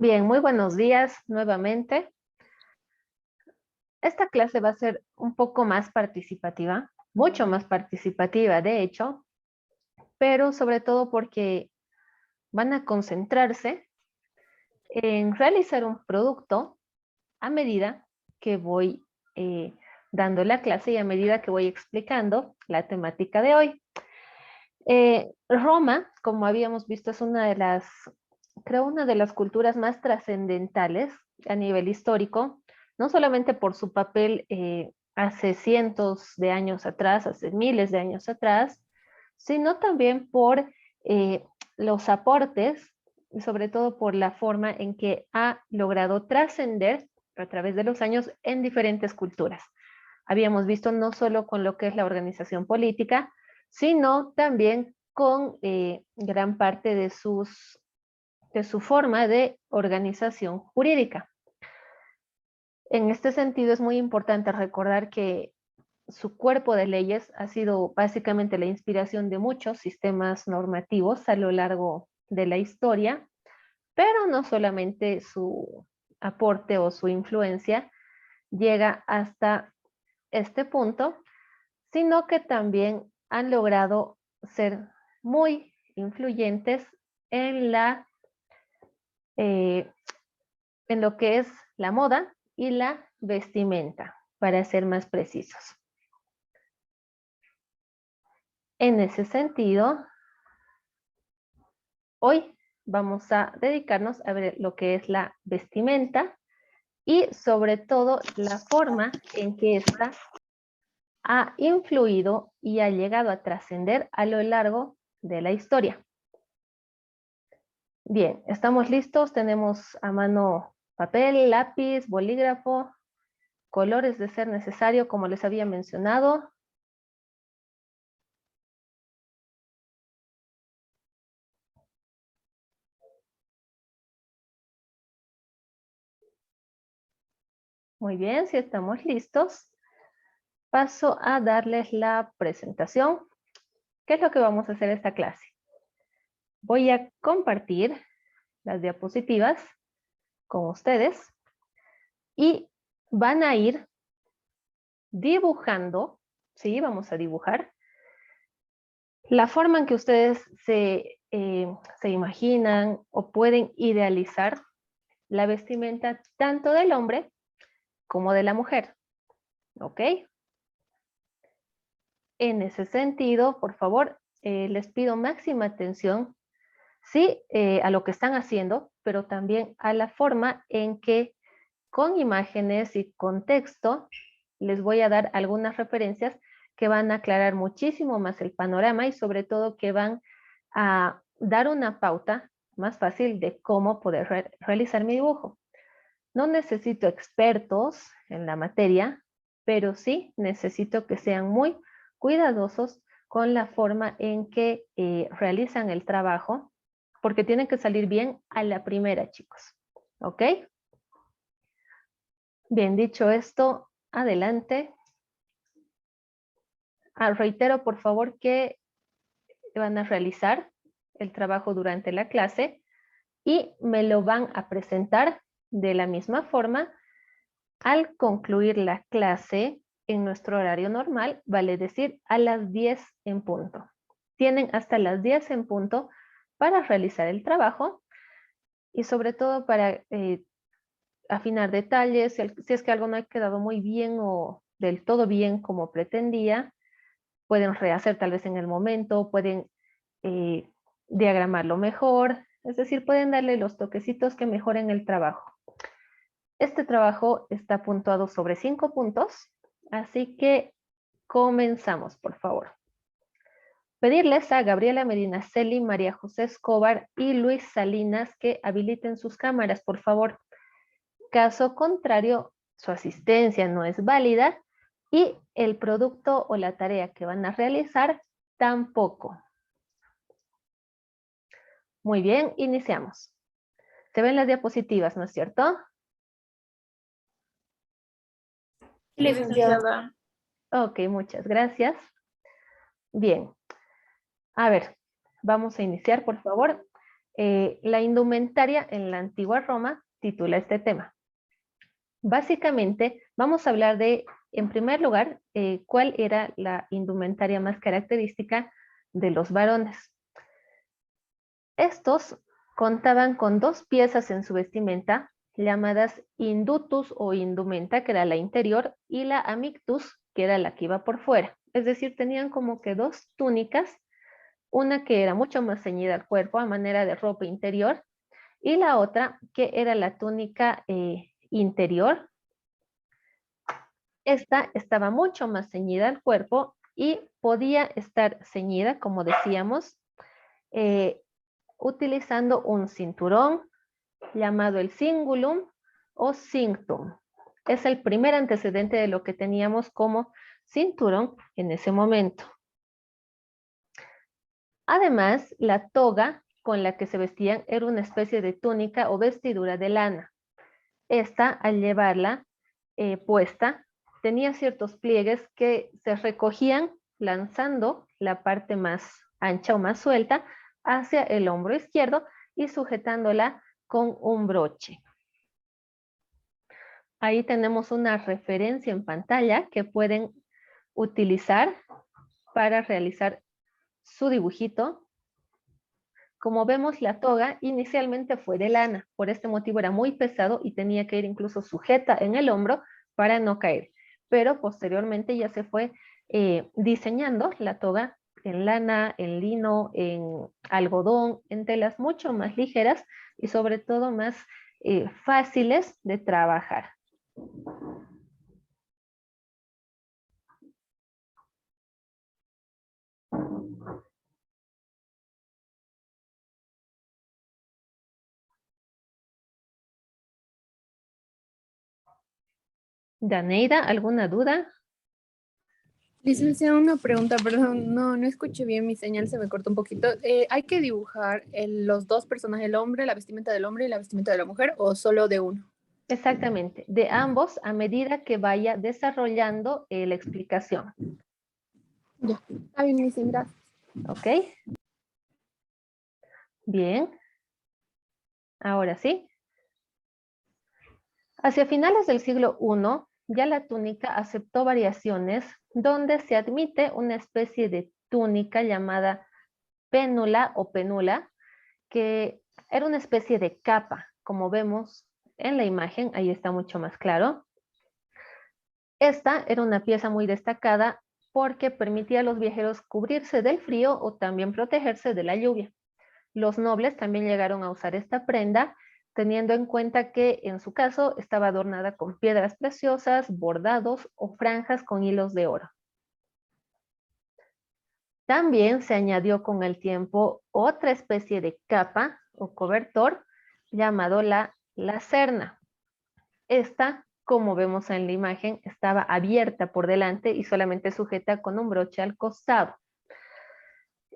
Bien, muy buenos días nuevamente. Esta clase va a ser un poco más participativa, mucho más participativa de hecho, pero sobre todo porque van a concentrarse en realizar un producto a medida que voy eh, dando la clase y a medida que voy explicando la temática de hoy. Roma, como habíamos visto, es creo, una de las culturas más trascendentales a nivel histórico, no solamente por su papel hace cientos de años atrás, hace miles de años atrás, sino también por los aportes y sobre todo por la forma en que ha logrado trascender a través de los años en diferentes culturas. Habíamos visto no solo con lo que es la organización política, sino también con gran parte de su forma de organización jurídica. En este sentido, es muy importante recordar que su cuerpo de leyes ha sido básicamente la inspiración de muchos sistemas normativos a lo largo de la historia, pero no solamente su aporte o su influencia llega hasta este punto, sino que también han logrado ser muy influyentes en eh, en lo que es la moda y la vestimenta, para ser más precisos. En ese sentido, hoy vamos a dedicarnos a ver lo que es la vestimenta y sobre todo la forma en que ésta ha influido y ha llegado a trascender a lo largo de la historia. Bien, estamos listos, tenemos a mano papel, lápiz, bolígrafo, colores de ser necesario, como les había mencionado. Muy bien, si estamos listos, paso a darles la presentación. ¿Qué es lo que vamos a hacer esta clase? Voy a compartir las diapositivas con ustedes y van a ir dibujando, ¿sí? Vamos a dibujar la forma en que ustedes se imaginan o pueden idealizar la vestimenta tanto del hombre como de la mujer, ¿ok? En ese sentido, por favor, les pido máxima atención, sí, a lo que están haciendo, pero también a la forma en que con imágenes y contexto les voy a dar algunas referencias que van a aclarar muchísimo más el panorama y sobre todo que van a dar una pauta más fácil de cómo poder realizar mi dibujo. No necesito expertos en la materia, pero sí necesito que sean muy cuidadosos con la forma en que realizan el trabajo, porque tienen que salir bien a la primera, chicos. ¿Ok? Bien, dicho esto, adelante. Reitero, por favor, que van a realizar el trabajo durante la clase y me lo van a presentar de la misma forma al concluir la clase en nuestro horario normal, vale decir a las 10 en punto. Tienen hasta las 10 en punto para realizar el trabajo y sobre todo para afinar detalles, si es que algo no ha quedado muy bien o del todo bien como pretendía, pueden rehacer tal vez en el momento, pueden eh, diagramarlo mejor, es decir, pueden darle los toquecitos que mejoren el trabajo. Este trabajo está puntuado sobre 5 puntos, así que comenzamos, por favor. Pedirles a Gabriela Medina Celi, María José Escobar y Luis Salinas que habiliten sus cámaras, por favor. Caso contrario, su asistencia no es válida y el producto o la tarea que van a realizar tampoco. Muy bien, iniciamos. Se ven las diapositivas, ¿no es cierto? Licenciada. Ok, muchas gracias. Bien, a ver, vamos a iniciar, por favor. La indumentaria en la antigua Roma titula este tema. Básicamente, vamos a hablar de, en primer lugar, cuál era la indumentaria más característica de los varones. Estos contaban con dos piezas en su vestimenta, llamadas indutus o indumenta, que era la interior, y la amictus, que era la que iba por fuera. Es decir, tenían como que dos túnicas, una que era mucho más ceñida al cuerpo a manera de ropa interior, y la otra que era la túnica interior. Esta estaba mucho más ceñida al cuerpo y podía estar ceñida, como decíamos, utilizando un cinturón llamado el cingulum o cinctum. Es el primer antecedente de lo que teníamos como cinturón en ese momento. Además, la toga con la que se vestían era una especie de túnica o vestidura de lana. Esta, al llevarla puesta, tenía ciertos pliegues que se recogían lanzando la parte más ancha o más suelta hacia el hombro izquierdo y sujetándola con un broche. Ahí tenemos una referencia en pantalla que pueden utilizar para realizar su dibujito. Como vemos, la toga inicialmente fue de lana, por este motivo era muy pesado y tenía que ir incluso sujeta en el hombro para no caer. Pero posteriormente ya se fue diseñando la toga en lana, en lino, en algodón, en telas mucho más ligeras y sobre todo más fáciles de trabajar. Daneida, ¿alguna duda? Licenciada, una pregunta, perdón, no escuché bien, mi señal se me cortó un poquito. ¿Hay que dibujar los dos personajes, el hombre, la vestimenta del hombre y la vestimenta de la mujer, o solo de uno? Exactamente, de ambos a medida que vaya desarrollando la explicación. Ya, está bien, licenciada. ¿Ok? Bien. Ahora sí. Hacia finales del siglo I, ya la túnica aceptó variaciones donde se admite una especie de túnica llamada pénula o penula, que era una especie de capa, como vemos en la imagen, ahí está mucho más claro. Esta era una pieza muy destacada porque permitía a los viajeros cubrirse del frío o también protegerse de la lluvia. Los nobles también llegaron a usar esta prenda, teniendo en cuenta que en su caso estaba adornada con piedras preciosas, bordados o franjas con hilos de oro. También se añadió con el tiempo otra especie de capa o cobertor llamado la lacerna. Esta, como vemos en la imagen, estaba abierta por delante y solamente sujeta con un broche al costado.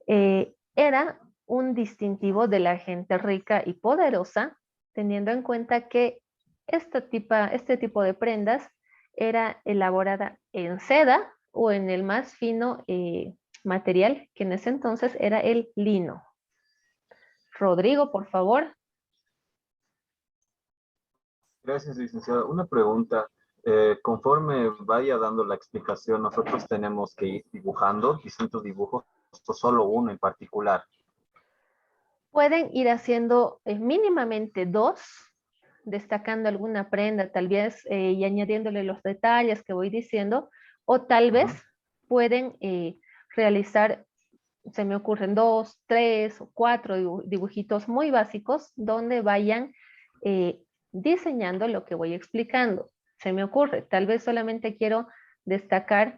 Era un distintivo de la gente rica y poderosa, teniendo en cuenta que este tipo de prendas era elaborada en seda o en el más fino material, que en ese entonces era el lino. Rodrigo, por favor. Gracias, licenciada. Una pregunta. Conforme vaya dando la explicación, nosotros tenemos que ir dibujando distintos dibujos o solo uno en particular. Pueden ir haciendo mínimamente dos, destacando alguna prenda, tal vez, y añadiéndole los detalles que voy diciendo, o tal vez pueden realizar, se me ocurren 2, 3 o 4 dibujitos muy básicos donde vayan diseñando lo que voy explicando. Se me ocurre, tal vez solamente quiero destacar,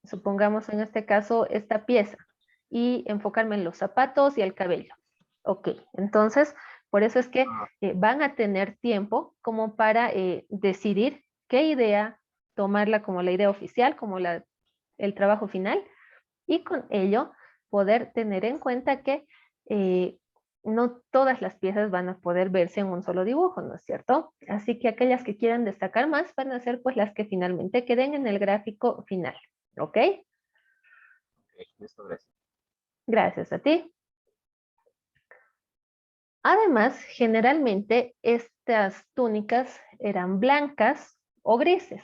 supongamos en este caso, esta pieza y enfocarme en los zapatos y el cabello. Ok, entonces, por eso es que van a tener tiempo como para decidir qué idea tomarla como la idea oficial, como el trabajo final, y con ello poder tener en cuenta que no todas las piezas van a poder verse en un solo dibujo, ¿no es cierto? Así que aquellas que quieran destacar más van a ser pues las que finalmente queden en el gráfico final, ¿ok? Listo, gracias. Gracias a ti. Además, generalmente estas túnicas eran blancas o grises.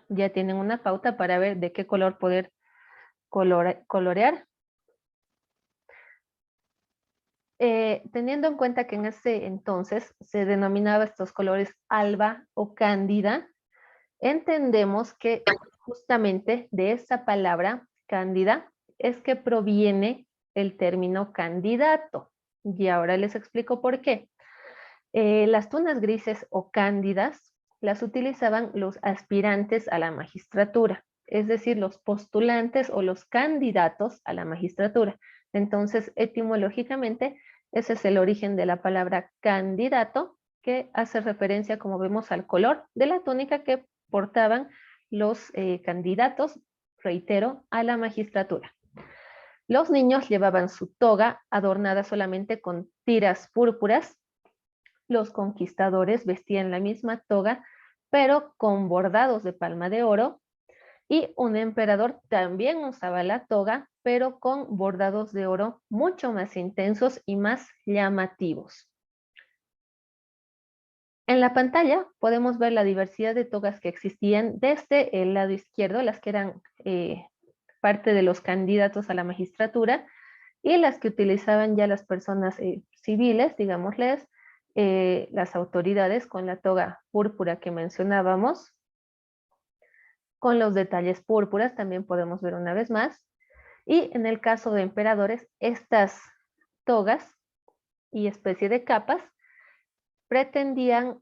Ya tienen una pauta para ver de qué color poder colorear. Teniendo en cuenta que en ese entonces se denominaba estos colores alba o cándida, entendemos que justamente de esa palabra cándida es que proviene el término candidato. Y ahora les explico por qué. Las tunas grises o cándidas las utilizaban los aspirantes a la magistratura, es decir, los postulantes o los candidatos a la magistratura. Entonces, etimológicamente, ese es el origen de la palabra candidato, que hace referencia, como vemos, al color de la túnica que portaban los candidatos, reitero, a la magistratura. Los niños llevaban su toga adornada solamente con tiras púrpuras. Los conquistadores vestían la misma toga, pero con bordados de palma de oro, y un emperador también usaba la toga, pero con bordados de oro mucho más intensos y más llamativos. En la pantalla podemos ver la diversidad de togas que existían desde el lado izquierdo, las que eran parte de los candidatos a la magistratura, y las que utilizaban ya las personas civiles, digámosles, las autoridades, con la toga púrpura que mencionábamos. Con los detalles púrpuras también podemos ver una vez más. Y en el caso de emperadores, estas togas y especie de capas pretendían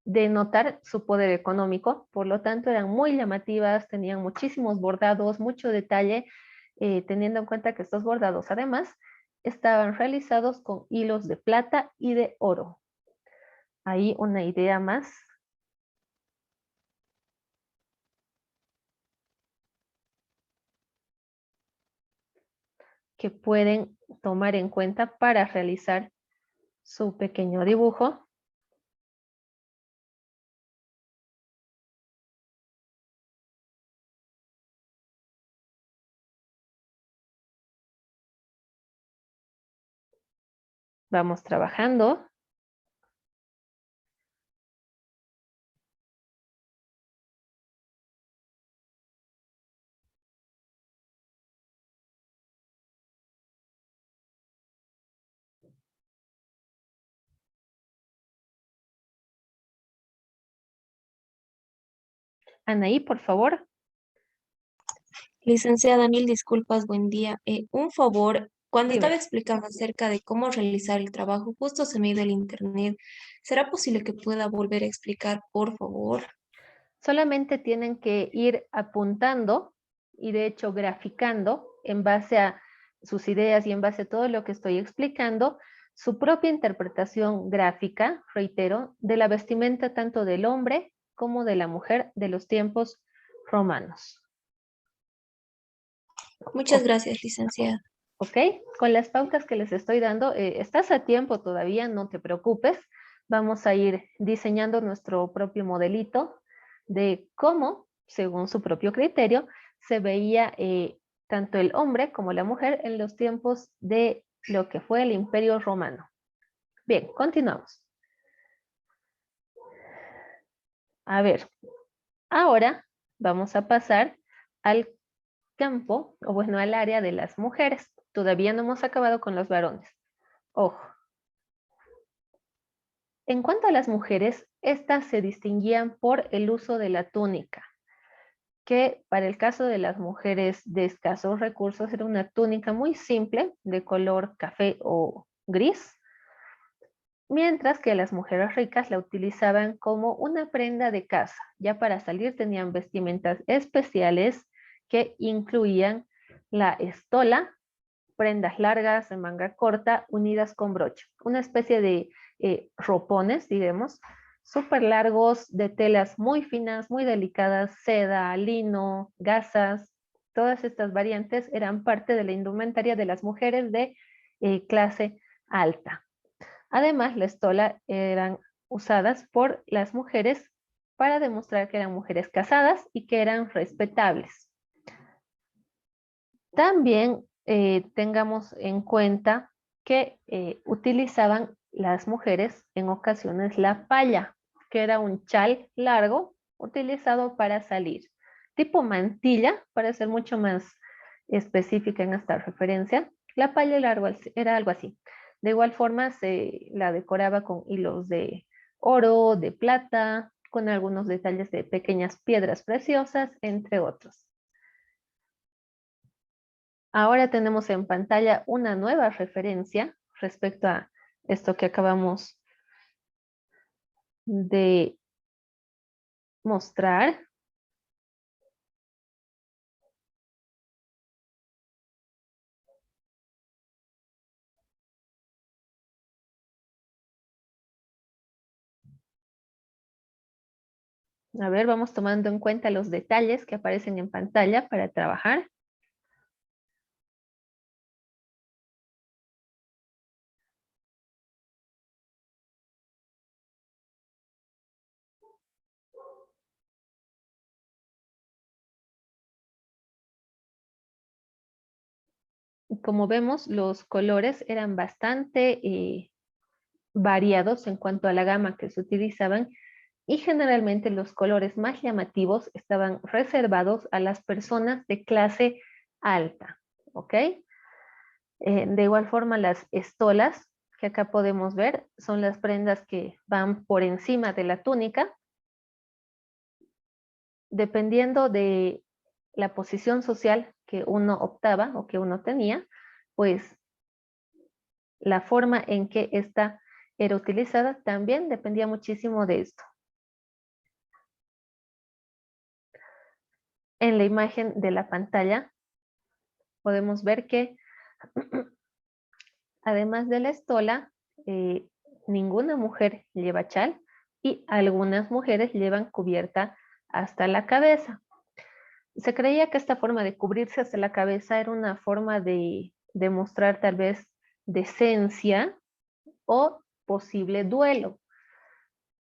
denotar su poder económico, por lo tanto eran muy llamativas, tenían muchísimos bordados, mucho detalle, teniendo en cuenta que estos bordados además estaban realizados con hilos de plata y de oro. Ahí una idea más. Que pueden tomar en cuenta para realizar su pequeño dibujo. Vamos trabajando. Anaí, por favor. Licenciada, mil disculpas, buen día. Un favor, cuando Dime. estaba explicando acerca de cómo realizar el trabajo, justo se me ha ido el internet. ¿Será posible que pueda volver a explicar, por favor? Solamente tienen que ir apuntando y de hecho graficando en base a sus ideas y en base a todo lo que estoy explicando, su propia interpretación gráfica, reitero, de la vestimenta tanto del hombre como de la mujer de los tiempos romanos. Muchas gracias, licenciada. ¿Ok? Con las pautas que les estoy dando, estás a tiempo todavía, no te preocupes. Vamos a ir diseñando nuestro propio modelito de cómo, según su propio criterio, se veía tanto el hombre como la mujer en los tiempos de lo que fue el Imperio Romano. Bien, continuamos. A ver, ahora vamos a pasar al campo, o bueno, al área de las mujeres. Todavía no hemos acabado con los varones. Ojo. En cuanto a las mujeres, estas se distinguían por el uso de la túnica, que para el caso de las mujeres de escasos recursos era una túnica muy simple de color café o gris, mientras que las mujeres ricas la utilizaban como una prenda de casa. Ya para salir tenían vestimentas especiales que incluían la estola, prendas largas de manga corta unidas con broche, una especie de ropones, digamos, súper largos, de telas muy finas, muy delicadas, seda, lino, gasas. Todas estas variantes eran parte de la indumentaria de las mujeres de clase alta. Además, la estola eran usadas por las mujeres para demostrar que eran mujeres casadas y que eran respetables. También tengamos en cuenta que utilizaban las mujeres en ocasiones la palla, que era un chal largo utilizado para salir. Tipo mantilla, para ser mucho más específica en esta referencia. La palla largo era algo así. De igual forma se la decoraba con hilos de oro, de plata, con algunos detalles de pequeñas piedras preciosas, entre otros. Ahora tenemos en pantalla una nueva referencia respecto a esto que acabamos de mostrar. A ver, vamos tomando en cuenta los detalles que aparecen en pantalla para trabajar. Como vemos, los colores eran bastante variados en cuanto a la gama que se utilizaban y generalmente los colores más llamativos estaban reservados a las personas de clase alta, ¿ok? De igual forma, las estolas que acá podemos ver son las prendas que van por encima de la túnica. Dependiendo de la posición social que uno optaba o que uno tenía, pues la forma en que esta era utilizada también dependía muchísimo de esto. En la imagen de la pantalla podemos ver que además de la estola, ninguna mujer lleva chal y algunas mujeres llevan cubierta hasta la cabeza. Se creía que esta forma de cubrirse hasta la cabeza era una forma de demostrar tal vez decencia o posible duelo.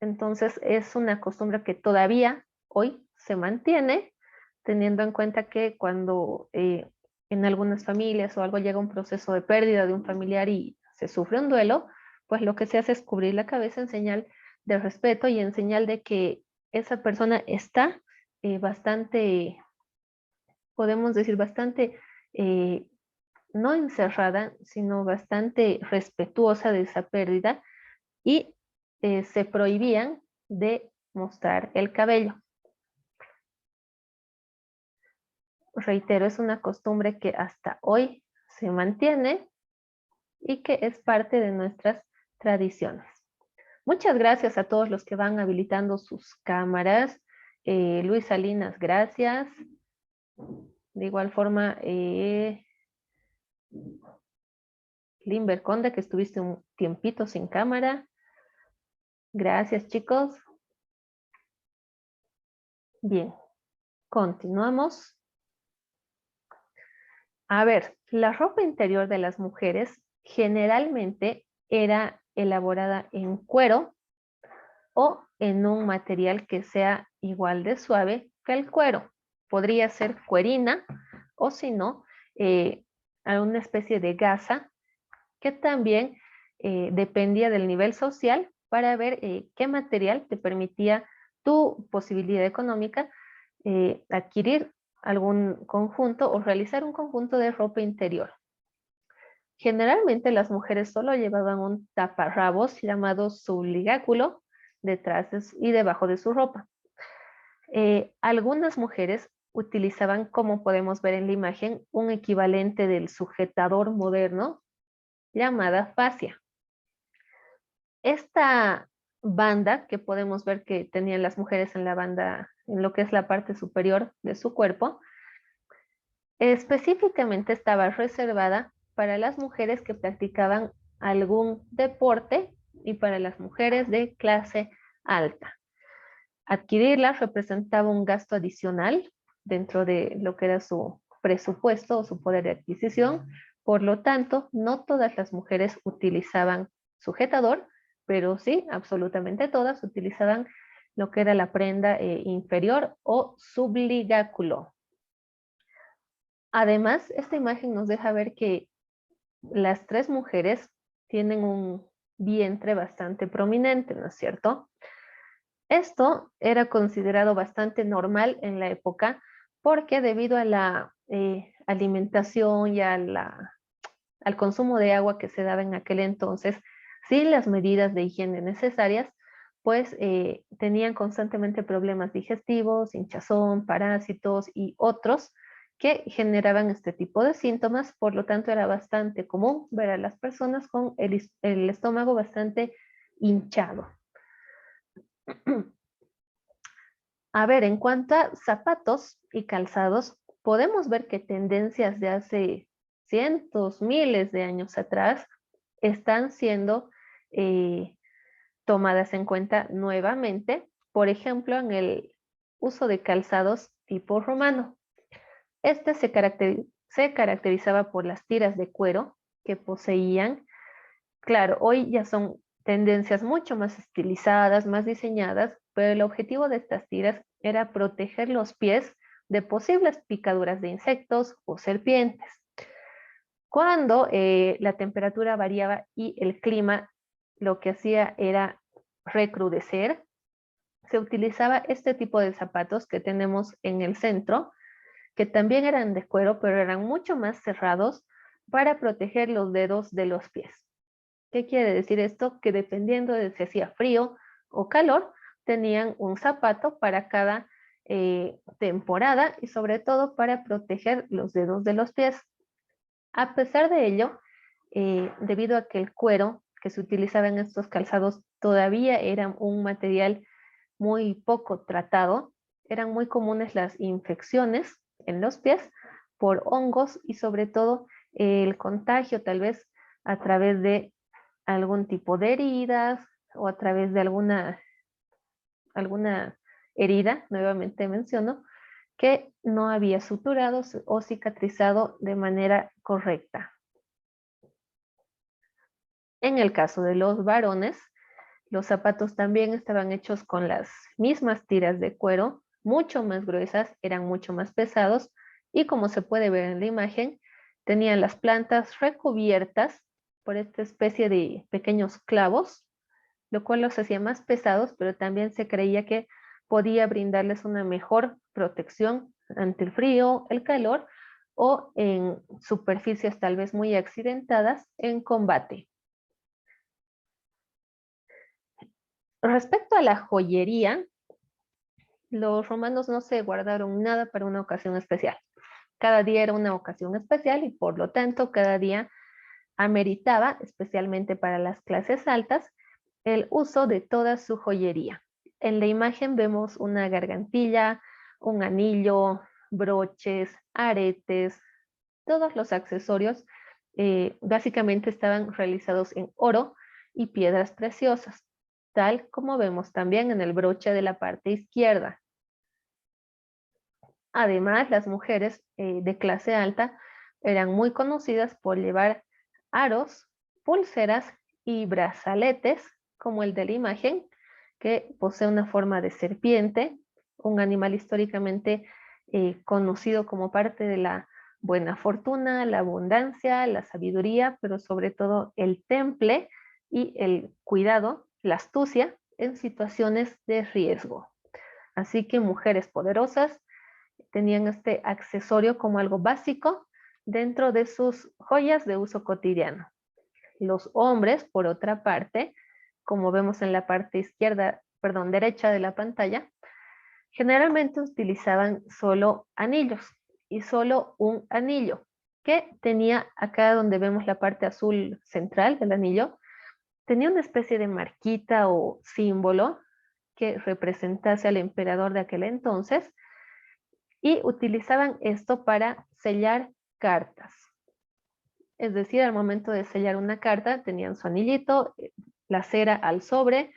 Entonces es una costumbre que todavía hoy se mantiene, teniendo en cuenta que cuando en algunas familias o algo llega un proceso de pérdida de un familiar y se sufre un duelo, pues lo que se hace es cubrir la cabeza en señal de respeto y en señal de que esa persona está bastante, podemos decir, bastante no encerrada, sino bastante respetuosa de esa pérdida y se prohibían de mostrar el cabello. Reitero, es una costumbre que hasta hoy se mantiene y que es parte de nuestras tradiciones. Muchas gracias a todos los que van habilitando sus cámaras. Luis Salinas, gracias. De igual forma, Limber Conde, que estuviste un tiempito sin cámara. Gracias, chicos. Bien, continuamos. A ver, la ropa interior de las mujeres generalmente era elaborada en cuero o en un material que sea igual de suave que el cuero. Podría ser cuerina o si no, alguna especie de gasa que también dependía del nivel social para ver qué material te permitía tu posibilidad económica adquirir algún conjunto o realizar un conjunto de ropa interior. Generalmente las mujeres solo llevaban un taparrabos llamado subligáculo detrás y debajo de su ropa. Algunas mujeres utilizaban, como podemos ver en la imagen, un equivalente del sujetador moderno llamada fascia. Esta banda que podemos ver que tenían las mujeres en la banda, en lo que es la parte superior de su cuerpo, específicamente estaba reservada para las mujeres que practicaban algún deporte y para las mujeres de clase alta. Adquirirla representaba un gasto adicional dentro de lo que era su presupuesto o su poder de adquisición. Por lo tanto, no todas las mujeres utilizaban sujetador, pero sí, absolutamente todas utilizaban lo que era la prenda inferior o subligáculo. Además, esta imagen nos deja ver que las tres mujeres tienen un vientre bastante prominente, ¿no es cierto? Esto era considerado bastante normal en la época porque debido a la alimentación y al consumo de agua que se daba en aquel entonces, sin las medidas de higiene necesarias, pues tenían constantemente problemas digestivos, hinchazón, parásitos y otros que generaban este tipo de síntomas. Por lo tanto, era bastante común ver a las personas con el estómago bastante hinchado. A ver, en cuanto a zapatos y calzados, podemos ver que tendencias de hace cientos, miles de años atrás están siendo tomadas en cuenta nuevamente, por ejemplo, en el uso de calzados tipo romano. Este se caracterizaba por las tiras de cuero que poseían. Claro, hoy ya son tendencias mucho más estilizadas, más diseñadas, pero el objetivo de estas tiras era proteger los pies de posibles picaduras de insectos o serpientes. Cuando la temperatura variaba y el clima lo que hacía era recrudecer, se utilizaba este tipo de zapatos que tenemos en el centro, que también eran de cuero, pero eran mucho más cerrados para proteger los dedos de los pies. ¿Qué quiere decir esto? Que dependiendo de si hacía frío o calor, tenían un zapato para cada temporada y sobre todo para proteger los dedos de los pies. A pesar de ello, debido a que el cuero que se utilizaba en estos calzados todavía era un material muy poco tratado, eran muy comunes las infecciones en los pies por hongos y sobre todo el contagio tal vez a través de algún tipo de heridas o a través de alguna herida, nuevamente menciono, que no había suturado o cicatrizado de manera correcta. En el caso de los varones, los zapatos también estaban hechos con las mismas tiras de cuero, mucho más gruesas, eran mucho más pesados y como se puede ver en la imagen, tenían las plantas recubiertas por esta especie de pequeños clavos, lo cual los hacía más pesados, pero también se creía que podía brindarles una mejor protección ante el frío, el calor o en superficies tal vez muy accidentadas en combate. Respecto a la joyería, los romanos no se guardaron nada para una ocasión especial. Cada día era una ocasión especial y por lo tanto cada día ameritaba, especialmente para las clases altas, el uso de toda su joyería. En la imagen vemos una gargantilla, un anillo, broches, aretes, todos los accesorios básicamente estaban realizados en oro y piedras preciosas, tal como vemos también en el broche de la parte izquierda. Además, las mujeres de clase alta eran muy conocidas por llevar aros, pulseras y brazaletes, como el de la imagen, que posee una forma de serpiente, un animal históricamente conocido como parte de la buena fortuna, la abundancia, la sabiduría, pero sobre todo el temple y el cuidado, la astucia en situaciones de riesgo. Así que mujeres poderosas tenían este accesorio como algo básico dentro de sus joyas de uso cotidiano. Los hombres, por otra parte, como vemos en la parte derecha de la pantalla, generalmente utilizaban solo anillos y solo un anillo que tenía acá donde vemos la parte azul central del anillo, tenía una especie de marquita o símbolo que representase al emperador de aquel entonces y utilizaban esto para sellar cartas. Es decir, al momento de sellar una carta tenían su anillito, la cera al sobre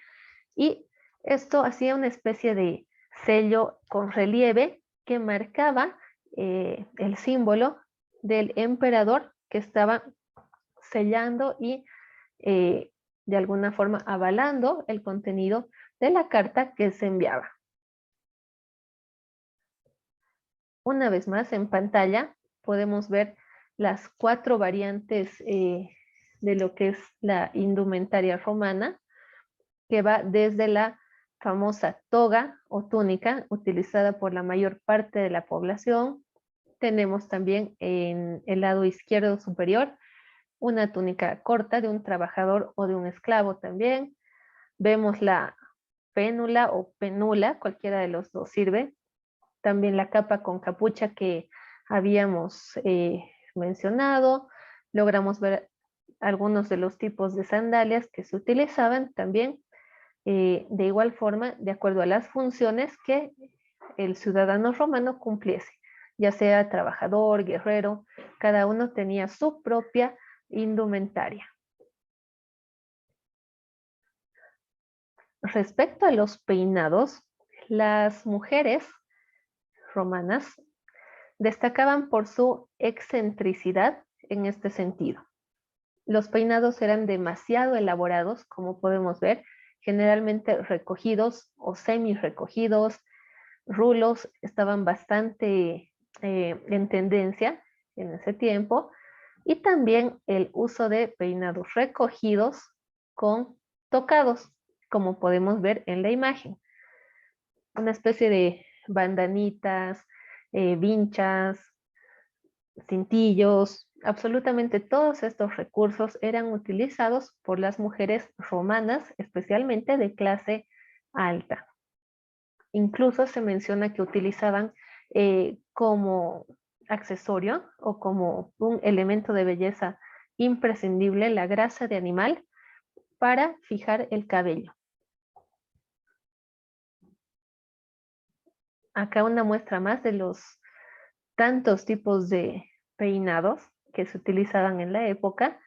y esto hacía una especie de sello con relieve que marcaba el símbolo del emperador que estaba sellando y de alguna forma avalando el contenido de la carta que se enviaba. Una vez más en pantalla podemos ver las 4 variantes de lo que es la indumentaria romana, que va desde la famosa toga o túnica utilizada por la mayor parte de la población. Tenemos también en el lado izquierdo superior una túnica corta de un trabajador o de un esclavo también. Vemos la pénula o penula, cualquiera de los dos sirve. También la capa con capucha que habíamos mencionado. Logramos ver algunos de los tipos de sandalias que se utilizaban también, de igual forma, de acuerdo a las funciones que el ciudadano romano cumpliese, ya sea trabajador, guerrero, cada uno tenía su propia indumentaria. Respecto a los peinados, las mujeres romanas destacaban por su excentricidad en este sentido. Los peinados eran demasiado elaborados, como podemos ver, generalmente recogidos o semi recogidos, rulos estaban bastante en tendencia en ese tiempo, y también el uso de peinados recogidos con tocados, como podemos ver en la imagen. Una especie de bandanitas, vinchas, cintillos, absolutamente todos estos recursos eran utilizados por las mujeres romanas, especialmente de clase alta. Incluso se menciona que utilizaban como accesorio o como un elemento de belleza imprescindible la grasa de animal para fijar el cabello. Acá una muestra más de los tantos tipos de peinados que se utilizaban en la época,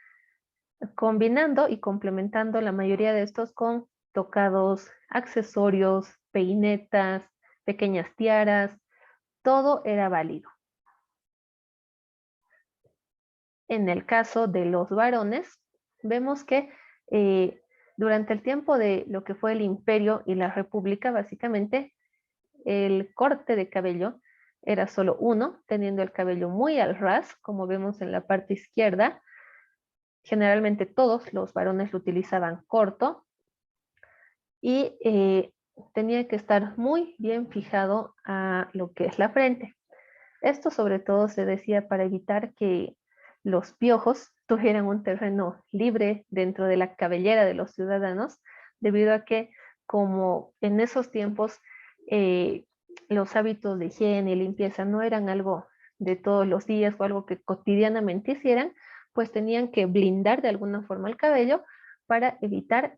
combinando y complementando la mayoría de estos con tocados, accesorios, peinetas, pequeñas tiaras, todo era válido. En el caso de los varones, vemos que durante el tiempo de lo que fue el imperio y la república, básicamente, el corte de cabello era solo uno, teniendo el cabello muy al ras, como vemos en la parte izquierda. Generalmente todos los varones lo utilizaban corto y tenía que estar muy bien fijado a lo que es la frente. Esto sobre todo se decía para evitar que los piojos tuvieran un terreno libre dentro de la cabellera de los ciudadanos, debido a que como en esos tiempos los hábitos de higiene y limpieza no eran algo de todos los días o algo que cotidianamente hicieran, pues tenían que blindar de alguna forma el cabello para evitar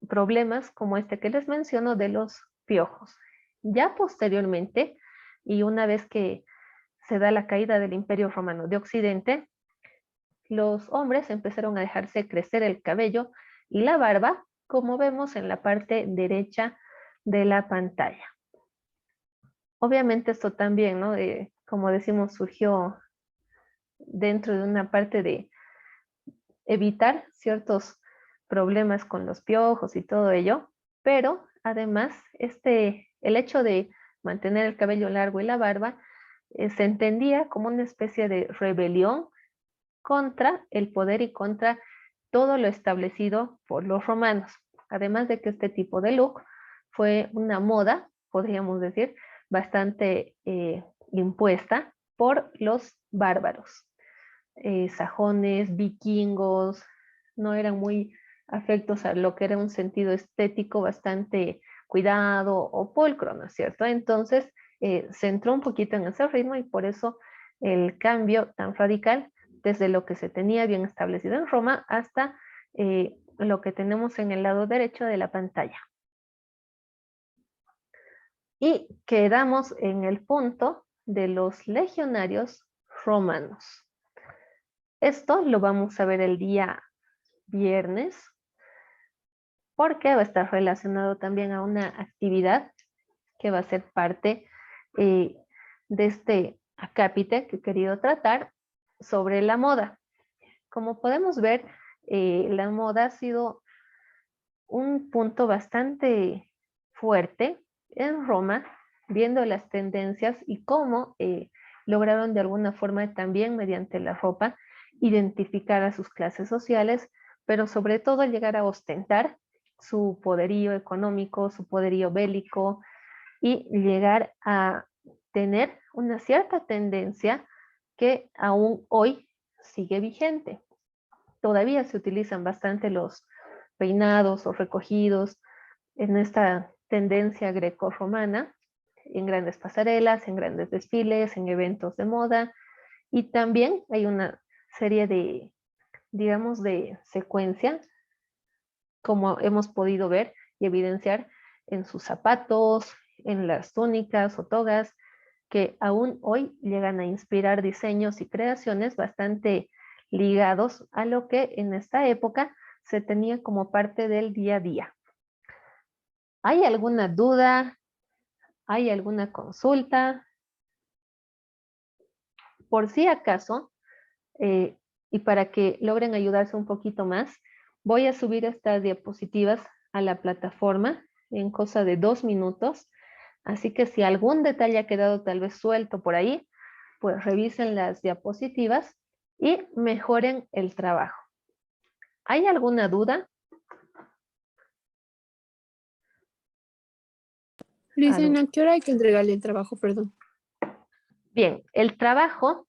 problemas como este que les menciono de los piojos. Ya posteriormente, y una vez que se da la caída del Imperio Romano de Occidente, los hombres empezaron a dejarse crecer el cabello y la barba, como vemos en la parte derecha de la pantalla. Obviamente esto también, ¿no? Como decimos, surgió dentro de una parte de evitar ciertos problemas con los piojos y todo ello, pero además el hecho de mantener el cabello largo y la barba se entendía como una especie de rebelión contra el poder y contra todo lo establecido por los romanos. Además de que este tipo de look fue una moda, podríamos decir, bastante impuesta por los bárbaros. Sajones, vikingos, no eran muy afectos a lo que era un sentido estético bastante cuidado o pulcro, ¿no es cierto? Entonces se entró un poquito en ese ritmo y por eso el cambio tan radical desde lo que se tenía bien establecido en Roma hasta lo que tenemos en el lado derecho de la pantalla. Y quedamos en el punto de los legionarios romanos. Esto lo vamos a ver el día viernes, porque va a estar relacionado también a una actividad que va a ser parte de este acápite que he querido tratar sobre la moda. Como podemos ver, la moda ha sido un punto bastante fuerte en Roma, viendo las tendencias y cómo lograron de alguna forma también mediante la ropa identificar a sus clases sociales, pero sobre todo llegar a ostentar su poderío económico, su poderío bélico y llegar a tener una cierta tendencia que aún hoy sigue vigente. Todavía se utilizan bastante los peinados o recogidos en esta tendencia grecorromana, en grandes pasarelas, en grandes desfiles, en eventos de moda, y también hay una serie de, digamos, de secuencia, como hemos podido ver y evidenciar en sus zapatos, en las túnicas o togas, que aún hoy llegan a inspirar diseños y creaciones bastante ligados a lo que en esta época se tenía como parte del día a día. ¿Hay alguna duda? ¿Hay alguna consulta? Por si acaso, y para que logren ayudarse un poquito más, voy a subir estas diapositivas a la plataforma en cosa de 2 minutos. Así que si algún detalle ha quedado tal vez suelto por ahí, pues revisen las diapositivas y mejoren el trabajo. ¿Hay alguna duda? Dicen, ¿a qué hora hay que entregarle el trabajo? Perdón. Bien, el trabajo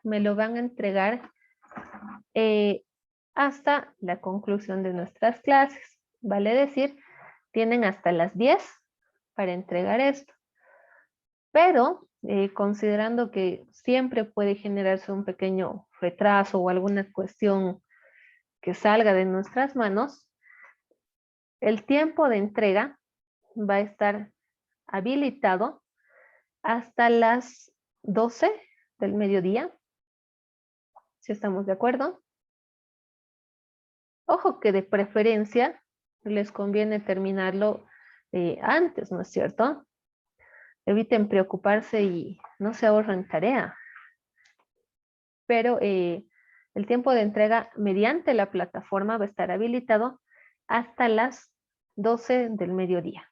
me lo van a entregar hasta la conclusión de nuestras clases. Vale decir, tienen hasta las 10 para entregar esto. Pero considerando que siempre puede generarse un pequeño retraso o alguna cuestión que salga de nuestras manos, el tiempo de entrega va a estar habilitado hasta las 12 del mediodía, si estamos de acuerdo. Ojo que de preferencia les conviene terminarlo antes, ¿no es cierto? Eviten preocuparse y no se ahorren tarea. Pero el tiempo de entrega mediante la plataforma va a estar habilitado hasta las 12 del mediodía.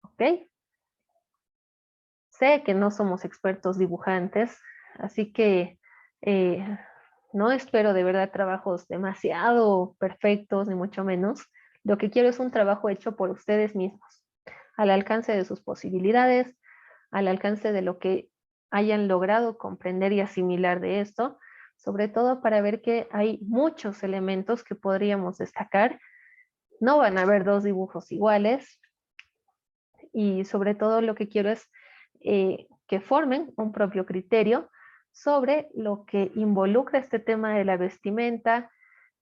¿Ok? Sé que no somos expertos dibujantes, así que no espero de verdad trabajos demasiado perfectos, ni mucho menos. Lo que quiero es un trabajo hecho por ustedes mismos, al alcance de sus posibilidades, al alcance de lo que hayan logrado comprender y asimilar de esto, sobre todo para ver que hay muchos elementos que podríamos destacar. No van a haber 2 dibujos iguales y sobre todo lo que quiero es que formen un propio criterio sobre lo que involucra este tema de la vestimenta,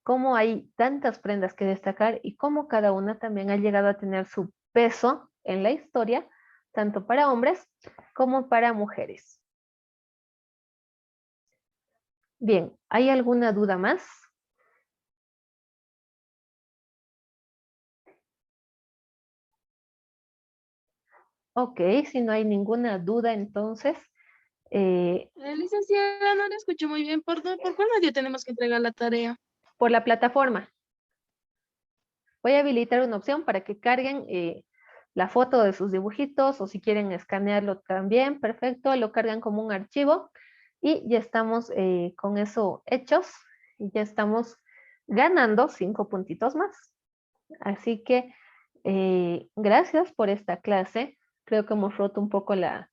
cómo hay tantas prendas que destacar y cómo cada una también ha llegado a tener su peso en la historia, tanto para hombres como para mujeres. Bien, ¿hay alguna duda más? Ok, si no hay ninguna duda, entonces, Licenciada, no la escucho muy bien. ¿Por cuál medio tenemos que entregar la tarea? por la plataforma, voy a habilitar una opción para que carguen la foto de sus dibujitos o si quieren escanearlo también, perfecto, lo cargan como un archivo y ya estamos con eso hechos y ya estamos ganando 5 puntitos más. Así que gracias por esta clase. Creo que hemos roto un poco la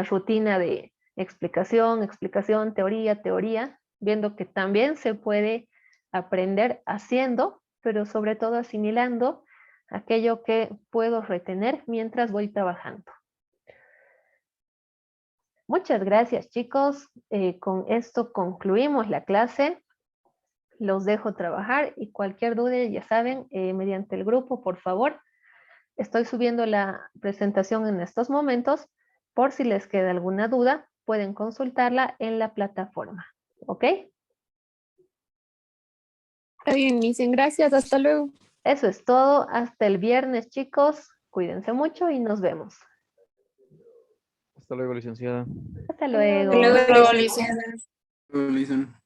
rutina de explicación, teoría, viendo que también se puede aprender haciendo, pero sobre todo asimilando aquello que puedo retener mientras voy trabajando. Muchas gracias, chicos. Con esto concluimos la clase. Los dejo trabajar y cualquier duda, ya saben, mediante el grupo, por favor. Estoy subiendo la presentación en estos momentos. Por si les queda alguna duda, pueden consultarla en la plataforma. ¿Ok? Está bien, dicen, gracias, hasta luego. Eso es todo. Hasta el viernes, chicos. Cuídense mucho y nos vemos. Hasta luego, licenciada. Hasta luego. Luego, licenciada. Listen.